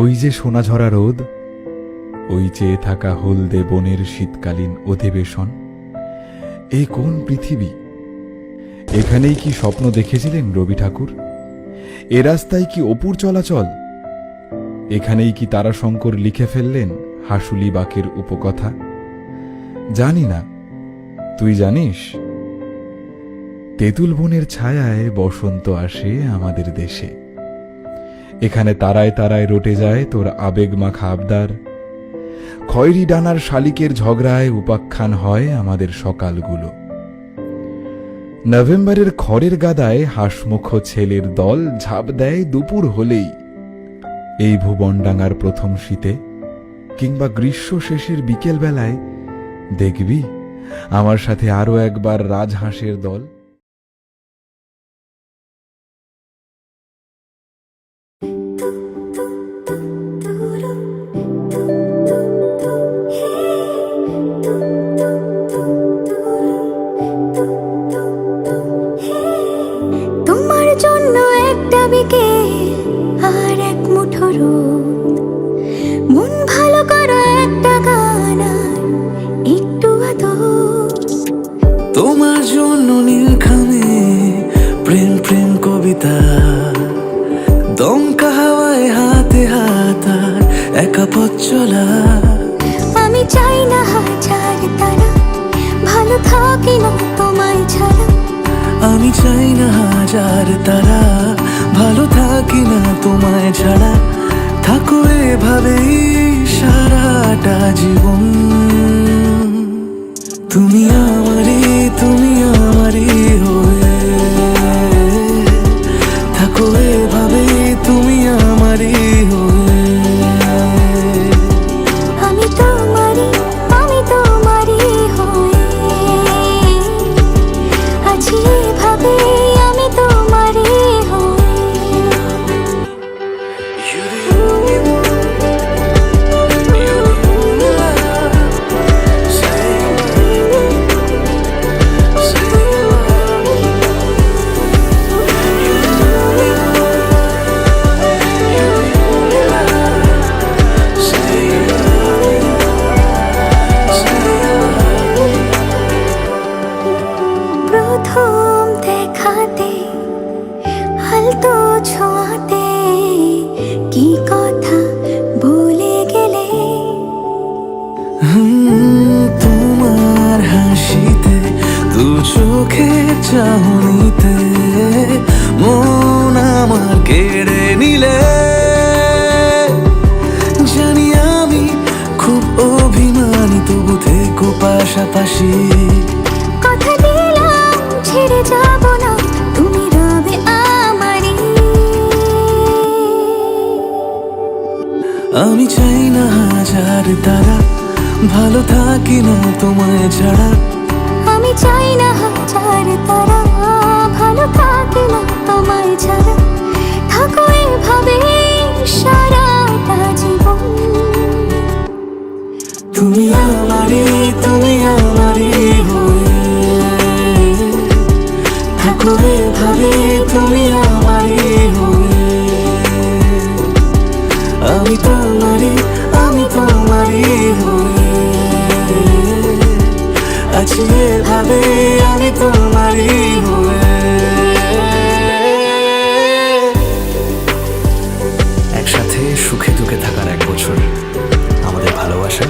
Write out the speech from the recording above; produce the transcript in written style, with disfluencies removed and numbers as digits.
ওই যে সোনাঝরা রোদ, ওই চেয়ে থাকা হলদে বনের শীতকালীন অধিবেশন, এ কোন পৃথিবী? এখানেই কি স্বপ্ন দেখেছিলেন রবি ঠাকুর? এ রাস্তায় কি অপুর চলাচল? এখানেই কি তারাশঙ্কর লিখে ফেললেন হাসুলি বাকের উপকথা? জানি না, তুই জানিস? তেঁতুল বনের ছায়ায় বসন্ত আসে আমাদের দেশে। এখানে তারায় তারায় রটে যায় তোর আবেগ মাখা আবদার। খয়েরি ডানার শালিকের ঝগড়ায় উপাখ্যান হয় আমাদের সকালগুলো। নভেম্বরের খড়ের গাদায় হাসমুখ ছেলের দল ঝাঁপ দেয় দুপুর হলেই। এই ভুবনডাঙ্গার প্রথম শীতে কিংবা গ্রীষ্ম শেষের বিকেল বেলায় দেখবি আমার সাথে আরো একবার রাজহাঁসের দল। তোমার জন্য একটা বিকেল আর এক মুঠো রোদ, মন ভালো করো একটা গান আর একটু আদর। তোমার জন্য নীলখামে প্রেম প্রেম কবিতা, দমকা হাওয়ায় হাতে হাত আর একা পথ চলা। আমি চাই না হাজার তারা, ভালো থাকি না তোমায় ছাড়া। আমি চাই না হাজার তারা, ভালো থাকি না তোমায় ছাড়া। থাকো এভাবেই সারাটা জীবন। তুমি আমারই হয়ে থাকো এভাবেই, তুমি আমারই হয়ে। আমি তোমারই হয়ে আছি এভাবে, আমি তোমারই হয়ে। প্রথম দেখাতে হালতো ছোঁয়াতে কি কথা বলে গেলে। তোমার হাসিতে, দু চোখে চাহনিতে মন আমার কেড়ে নিলে। জানি আমি খুব অভিমানী, তবু থেকো পাশাপাশি। কথা দিলাম ছেড়ে যাব না, তুমি রবে আমারই। আমি চাই না হাজার তারা, ভালো থাকি না তোমায় ছাড়া। আমি চাই না হাজার তারা, ভালো থাকি না তোমায় ছাড়া। থাকো এভাবে সারাটা জীবন। তুমি আমারই হয়ে থাকো এভাবে, তুমি আমারই হয়ে। আমি তোমারই হয়ে আছি এভাবে, আমি তোমারই হয়ে। একসাথে সুখে দুঃখে থাকার 1 বছর আমাদের ভালোবাসা।